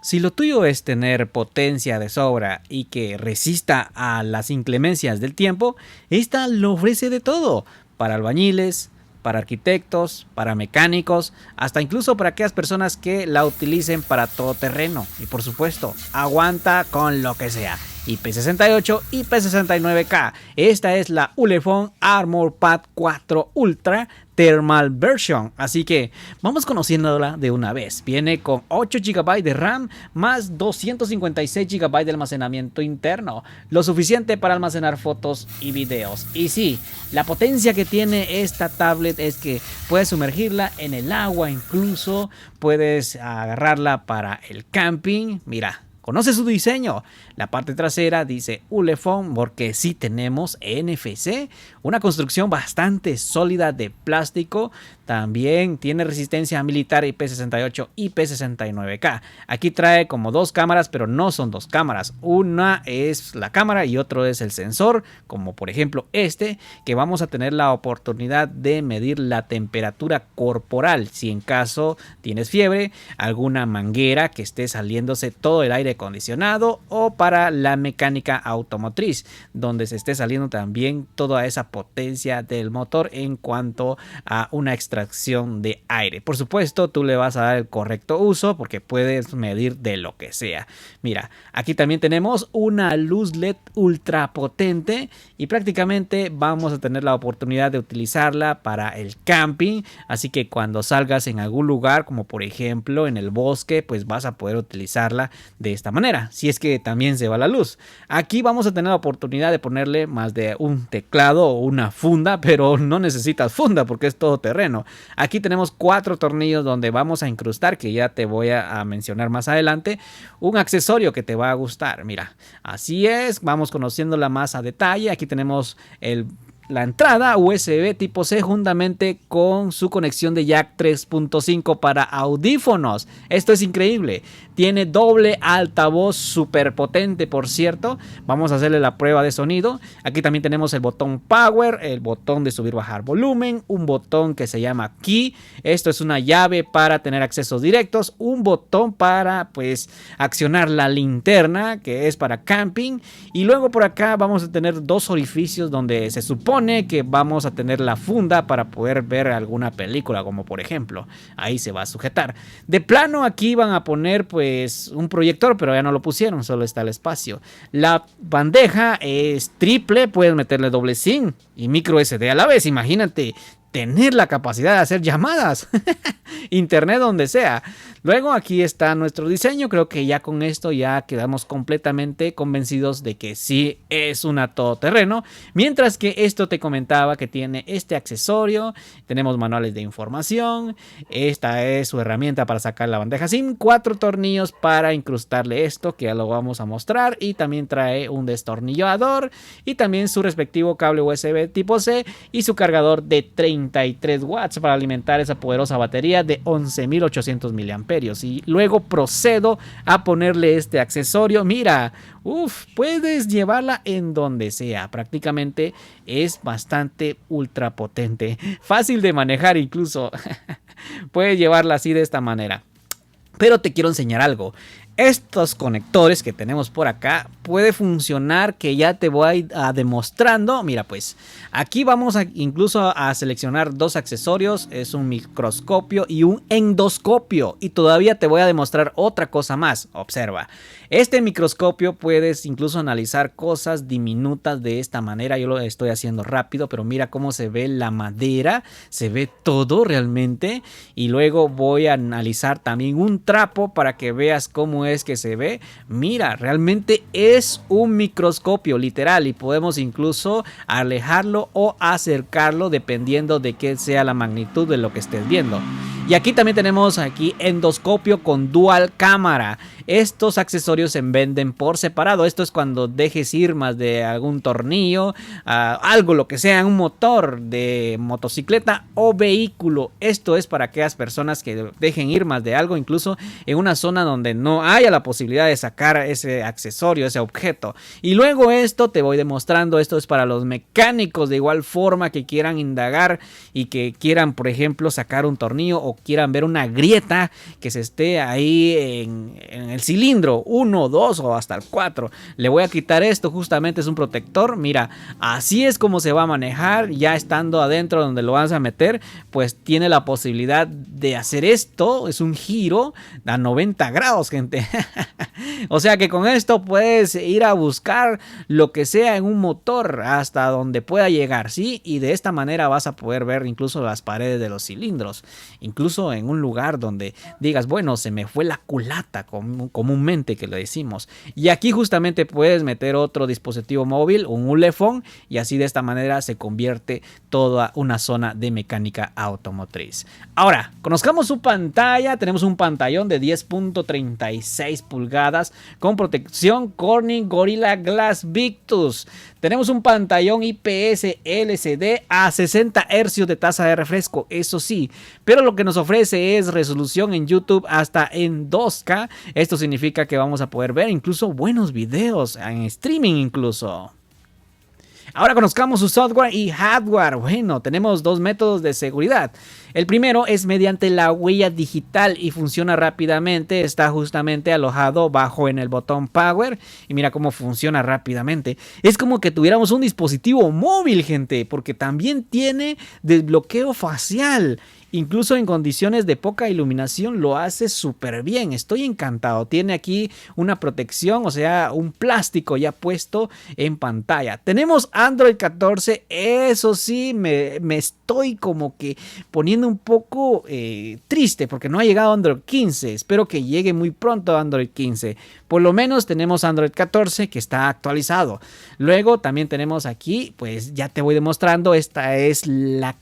Si lo tuyo es tener potencia de sobra y que resista a las inclemencias del tiempo, esta lo ofrece de todo, para albañiles, para arquitectos, para mecánicos, hasta incluso para aquellas personas que la utilicen para todo terreno. Y por supuesto, aguanta con lo que sea. IP68 y P69K. Esta es la Ulefone Armor Pad 4 Ultra Thermal Version, así que vamos conociéndola de una vez. Viene con 8 GB de RAM más 256 GB de almacenamiento interno, lo suficiente para almacenar fotos y videos. Y sí, la potencia que tiene esta tablet es que puedes sumergirla en el agua, incluso puedes agarrarla para el camping. Mira, conoce su diseño. La parte trasera dice Ulefone porque sí tenemos NFC, una construcción bastante sólida de plástico. También tiene resistencia militar IP68 y P69K. Aquí trae como dos cámaras, pero no son dos cámaras. Una es la cámara y otro es el sensor, como por ejemplo este, que vamos a tener la oportunidad de medir la temperatura corporal. Si en caso tienes fiebre, alguna manguera que esté saliéndose todo el aire acondicionado, o para la mecánica automotriz, donde se esté saliendo también toda esa potencia del motor en cuanto a una extracción de aire. Por supuesto, tú le vas a dar el correcto uso porque puedes medir de lo que sea. Mira, aquí también tenemos una luz LED ultra potente y prácticamente vamos a tener la oportunidad de utilizarla para el camping. Así que cuando salgas en algún lugar, como por ejemplo en el bosque, pues vas a poder utilizarla de esta manera, si es que también se va la luz. Aquí vamos a tener la oportunidad de ponerle más de un teclado o una funda, pero no necesitas funda porque es todo terreno. Aquí tenemos 4 tornillos donde vamos a incrustar, que ya te voy a mencionar más adelante, un accesorio que te va a gustar. Mira, así es, vamos conociéndola más a detalle. Aquí tenemos la entrada USB tipo C juntamente con su conexión de jack 3.5 para audífonos. Esto es increíble. Tiene doble altavoz súper potente, por cierto. Vamos a hacerle la prueba de sonido. Aquí también tenemos el botón Power, el botón de subir bajar volumen, un botón que se llama Key. Esto es una llave para tener accesos directos, un botón para pues accionar la linterna, que es para camping. Y luego por acá vamos a tener 2 orificios donde se supone que vamos a tener la funda para poder ver alguna película, como por ejemplo, ahí se va a sujetar. De plano aquí van a poner pues un proyector, pero ya no lo pusieron, solo está el espacio. La bandeja es triple, puedes meterle doble SIM y micro SD a la vez. Imagínate tener la capacidad de hacer llamadas, internet donde sea. Luego aquí está nuestro diseño. Creo que ya con esto ya quedamos completamente convencidos de que sí es una todoterreno. Mientras que esto te comentaba que tiene este accesorio. Tenemos manuales de información. Esta es su herramienta para sacar la bandeja SIM. 4 tornillos para incrustarle esto, que ya lo vamos a mostrar. Y también trae un destornillador. Y también su respectivo cable USB tipo C. Y su cargador de 33 watts para alimentar esa poderosa batería de 11.800 mAh. Y luego procedo a ponerle este accesorio. Mira, puedes llevarla en donde sea. Prácticamente es bastante ultra potente, fácil de manejar incluso. Puedes llevarla así de esta manera. Pero te quiero enseñar algo. Estos conectores que tenemos por acá puede funcionar, que ya te voy a demostrando. Mira, pues aquí vamos incluso a seleccionar 2 accesorios. Es un microscopio y un endoscopio. Y todavía te voy a demostrar otra cosa más. Observa, este microscopio puedes incluso analizar cosas diminutas de esta manera. Yo lo estoy haciendo rápido, pero mira cómo se ve la madera, se ve todo realmente. Y luego voy a analizar también un trapo para que veas cómo es que se ve. Mira, realmente es un microscopio literal, y podemos incluso alejarlo o acercarlo dependiendo de qué sea la magnitud de lo que estés viendo. Y aquí también tenemos endoscopio con dual cámara. Estos accesorios se venden por separado. Esto es cuando dejes ir más de algún tornillo, algo, lo que sea, un motor de motocicleta o vehículo. Esto es para aquellas personas que dejen ir más de algo, incluso en una zona donde no haya la posibilidad de sacar ese accesorio, ese objeto. Y luego esto te voy demostrando. Esto es para los mecánicos de igual forma que quieran indagar y que quieran, por ejemplo, sacar un tornillo o quieran ver una grieta que se esté ahí en el cilindro 1, 2 o hasta el 4. Le voy a quitar esto, justamente es un protector. Mira, así es como se va a manejar. Ya estando adentro donde lo vas a meter, pues tiene la posibilidad de hacer esto. Es un giro a 90 grados, gente. O sea que con esto puedes ir a buscar lo que sea en un motor hasta donde pueda llegar, ¿sí? Y de esta manera vas a poder ver incluso las paredes de los cilindros. Incluso en un lugar donde digas, bueno, se me fue la culata, comúnmente que le decimos. Y aquí justamente puedes meter otro dispositivo móvil, un ulefón, y así de esta manera se convierte toda una zona de mecánica automotriz. Ahora, conozcamos su pantalla. Tenemos un pantallón de 10.36 pulgadas con protección Corning Gorilla Glass Victus. Tenemos un pantallón IPS LCD a 60 Hz de tasa de refresco, eso sí, pero lo que nos ofrece es resolución en YouTube hasta en 2K. Esto significa que vamos a poder ver incluso buenos videos en streaming incluso. Ahora conozcamos su software y hardware. Bueno, tenemos dos métodos de seguridad. El primero es mediante la huella digital y funciona rápidamente. Está justamente alojado bajo en el botón Power. Y mira cómo funciona rápidamente. Es como que tuviéramos un dispositivo móvil, gente, porque también tiene desbloqueo facial. Incluso en condiciones de poca iluminación lo hace súper bien. Estoy encantado. Tiene aquí una protección, o sea, un plástico ya puesto en pantalla. Tenemos Android 14. Eso sí, me estoy como que poniendo un poco triste porque no ha llegado Android 15. Espero que llegue muy pronto Android 15. Por lo menos tenemos Android 14 que está actualizado. Luego también tenemos aquí, pues ya te voy demostrando, esta es la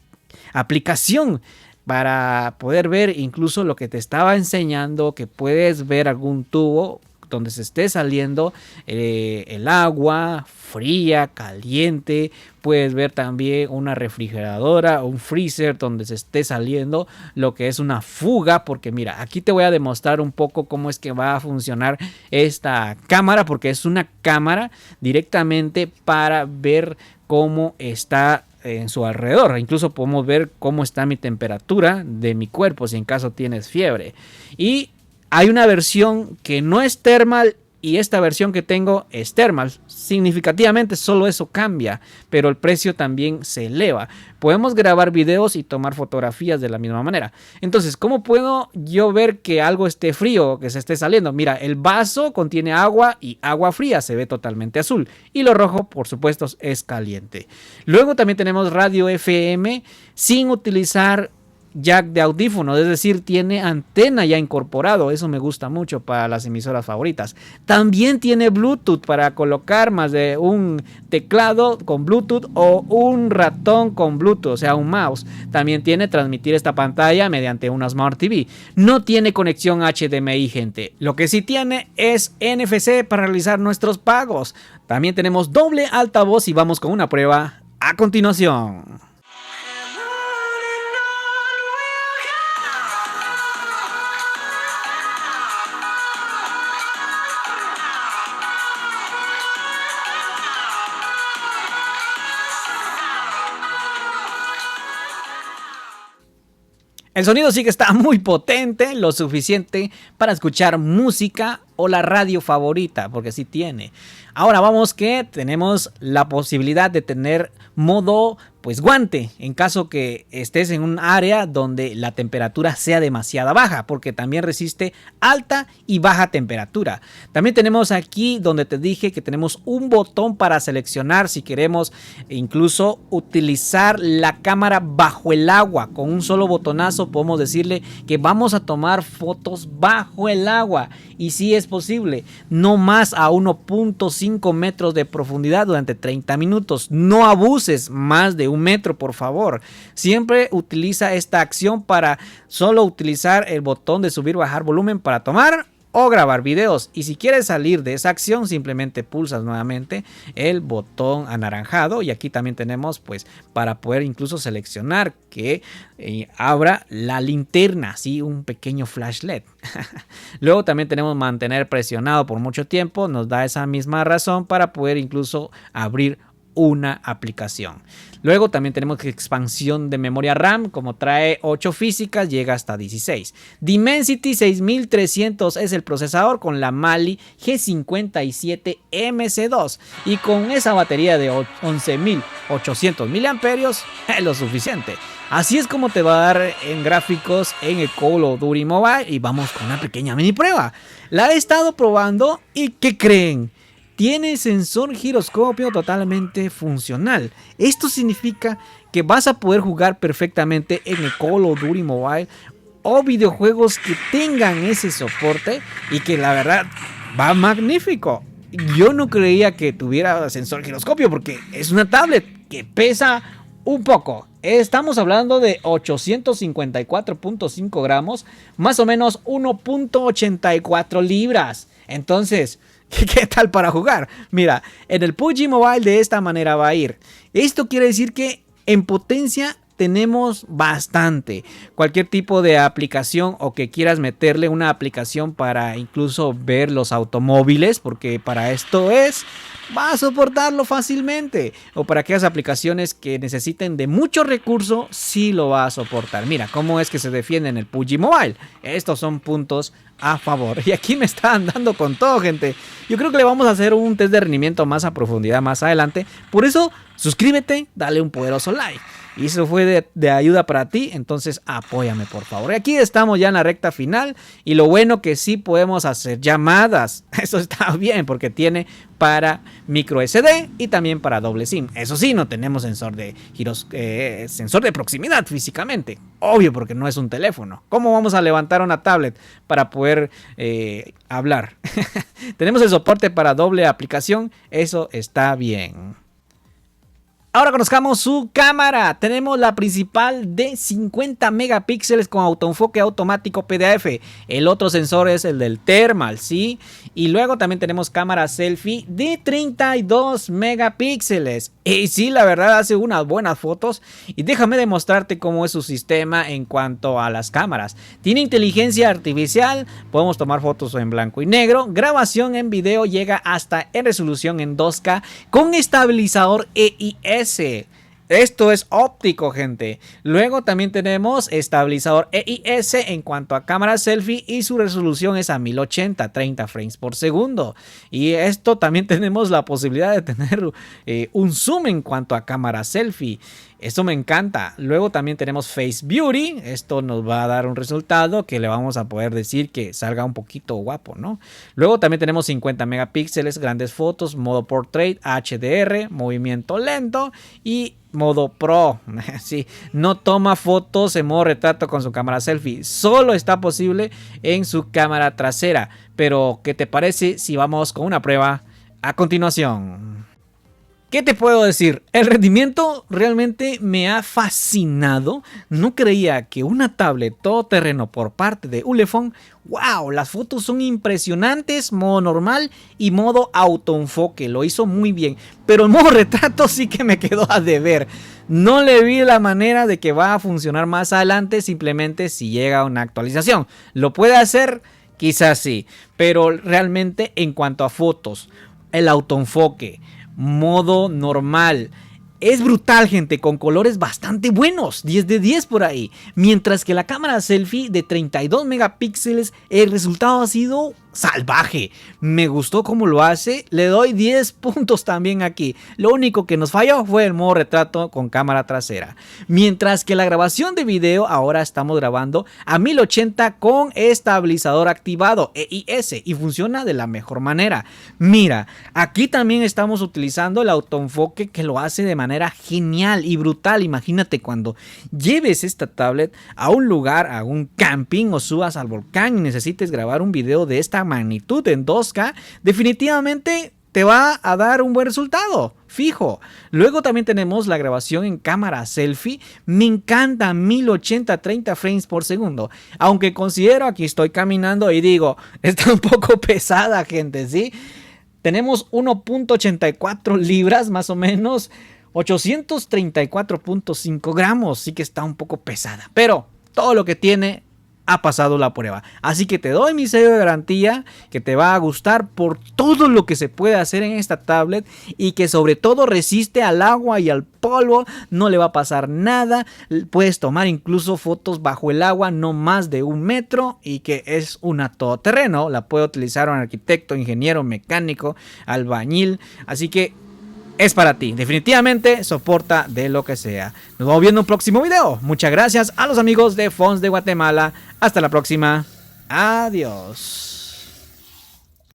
aplicación para poder ver incluso lo que te estaba enseñando, que puedes ver algún tubo donde se esté saliendo el agua fría, caliente. Puedes ver también una refrigeradora, un freezer donde se esté saliendo lo que es una fuga, porque mira, aquí te voy a demostrar un poco cómo es que va a funcionar esta cámara, porque es una cámara directamente para ver cómo está en su alrededor. Incluso podemos ver cómo está mi temperatura de mi cuerpo si en caso tienes fiebre. Y hay una versión que no es thermal y esta versión que tengo es thermal. Significativamente solo eso cambia, pero el precio también se eleva. Podemos grabar videos y tomar fotografías de la misma manera. Entonces, ¿cómo puedo yo ver que algo esté frío, que se esté saliendo? Mira, el vaso contiene agua y agua fría, se ve totalmente azul. Y lo rojo, por supuesto, es caliente. Luego también tenemos radio FM sin utilizar jack de audífono, es decir, tiene antena ya incorporado. Eso me gusta mucho para las emisoras favoritas. También tiene Bluetooth para colocar más de un teclado con Bluetooth o un ratón con Bluetooth, o sea, un mouse. También tiene transmitir esta pantalla mediante una Smart TV. No tiene conexión HDMI, gente. Lo que sí tiene es NFC para realizar nuestros pagos. También tenemos doble altavoz y vamos con una prueba a continuación. El sonido sí que está muy potente, lo suficiente para escuchar música o la radio favorita, porque sí tiene. Ahora vamos que tenemos la posibilidad de tener modo pues guante en caso que estés en un área donde la temperatura sea demasiado baja, porque también resiste alta y baja temperatura. También tenemos aquí donde te dije que tenemos un botón para seleccionar si queremos incluso utilizar la cámara bajo el agua. Con un solo botonazo podemos decirle que vamos a tomar fotos bajo el agua, y si es posible, no más a 1.5 metros de profundidad durante 30 minutos. No abuses más de 1 metro, por favor. Siempre utiliza esta acción para solo utilizar el botón de subir o bajar volumen para tomar o grabar videos. Y si quieres salir de esa acción, simplemente pulsas nuevamente el botón anaranjado. Y aquí también tenemos pues para poder incluso seleccionar que abra la linterna, ¿sí? Un pequeño flash LED. Luego también tenemos mantener presionado por mucho tiempo. Nos da esa misma razón para poder incluso abrir una aplicación. Luego también tenemos expansión de memoria RAM, como trae 8 físicas, llega hasta 16. Dimensity 6300 es el procesador con la Mali G57MC2 y con esa batería de 11.800 miliamperios es lo suficiente. Así es como te va a dar en gráficos en el Call of Duty Mobile. Y vamos con una pequeña mini prueba. La he estado probando y ¿qué creen? Tiene sensor giroscopio totalmente funcional. Esto significa que vas a poder jugar perfectamente en el Call of Duty Mobile o videojuegos que tengan ese soporte y que la verdad va magnífico. Yo no creía que tuviera sensor giroscopio porque es una tablet que pesa un poco. Estamos hablando de 854.5 gramos, más o menos 1.84 libras. Entonces, ¿qué tal para jugar? Mira, en el PUBG Mobile de esta manera va a ir. Esto quiere decir que en potencia tenemos bastante. Cualquier tipo de aplicación o que quieras meterle una aplicación para incluso ver los automóviles, porque para esto va a soportarlo fácilmente. O para aquellas aplicaciones que necesiten de mucho recurso, sí lo va a soportar. Mira cómo es que se defiende en el PUBG Mobile. Estos son puntos a favor. Y aquí me están dando con todo, gente. Yo creo que le vamos a hacer un test de rendimiento más a profundidad más adelante. Por eso, suscríbete, dale un poderoso like. Y eso fue de ayuda para ti, entonces apóyame por favor. Y aquí estamos ya en la recta final y lo bueno que sí podemos hacer llamadas. Eso está bien porque tiene para micro SD y también para doble SIM. Eso sí, no tenemos sensor de sensor de proximidad físicamente. Obvio, porque no es un teléfono. ¿Cómo vamos a levantar una tablet para poder hablar? Tenemos el soporte para doble aplicación. Eso está bien. Ahora conozcamos su cámara. Tenemos la principal de 50 megapíxeles con autoenfoque automático PDF. El otro sensor es el del thermal, ¿sí? Y luego también tenemos cámara selfie de 32 megapíxeles. Y sí, la verdad hace unas buenas fotos. Y déjame demostrarte cómo es su sistema en cuanto a las cámaras. Tiene inteligencia artificial. Podemos tomar fotos en blanco y negro. Grabación en video llega hasta en resolución en 2K con estabilizador EIS. Esto es óptico, gente. Luego también tenemos estabilizador EIS en cuanto a cámara selfie y su resolución es a 1080, 30 frames por segundo. Y esto también tenemos la posibilidad de tener un zoom en cuanto a cámara selfie. Esto me encanta. Luego también tenemos Face Beauty. Esto nos va a dar un resultado que le vamos a poder decir que salga un poquito guapo, ¿no? Luego también tenemos 50 megapíxeles, grandes fotos, modo Portrait, HDR, movimiento lento y modo Pro. Sí, no toma fotos en modo retrato con su cámara selfie. Solo está posible en su cámara trasera. Pero, ¿qué te parece si vamos con una prueba a continuación? ¿Qué te puedo decir? El rendimiento realmente me ha fascinado. No creía que una tablet todoterreno por parte de Ulefone. ¡Wow! Las fotos son impresionantes. Modo normal y modo autoenfoque. Lo hizo muy bien. Pero el modo retrato sí que me quedó a deber. No le vi la manera de que va a funcionar más adelante. Simplemente si llega una actualización. ¿Lo puede hacer? Quizás sí. Pero realmente en cuanto a fotos, el autoenfoque, modo normal, es brutal, gente, con colores bastante buenos, 10 de 10 por ahí. Mientras que la cámara selfie de 32 megapíxeles, el resultado ha sido salvaje. Me gustó cómo lo hace, le doy 10 puntos también aquí. Lo único que nos falló fue el modo retrato con cámara trasera. Mientras que la grabación de video, ahora estamos grabando a 1080 con estabilizador activado EIS y funciona de la mejor manera. Mira, aquí también estamos utilizando el autoenfoque que lo hace de manera genial y brutal. Imagínate cuando lleves esta tablet a un lugar, a un camping o subas al volcán y necesites grabar un video de esta magnitud en 2K, definitivamente te va a dar un buen resultado, fijo. Luego también tenemos la grabación en cámara selfie. Me encanta 1080 30 frames por segundo. Aunque considero, aquí estoy caminando y digo, está un poco pesada, gente, ¿sí? Tenemos 1.84 libras más o menos, 834.5 gramos, sí que está un poco pesada. Pero todo lo que tiene ha pasado la prueba. Así que te doy mi sello de garantía que te va a gustar por todo lo que se puede hacer en esta tablet y que sobre todo resiste al agua y al polvo, no le va a pasar nada, puedes tomar incluso fotos bajo el agua no más de 1 metro y que es una todoterreno, la puede utilizar un arquitecto, ingeniero, mecánico, albañil, así que es para ti, definitivamente soporta de lo que sea. Nos vamos viendo en un próximo video. Muchas gracias a los amigos de Phones de Guatemala. Hasta la próxima. Adiós.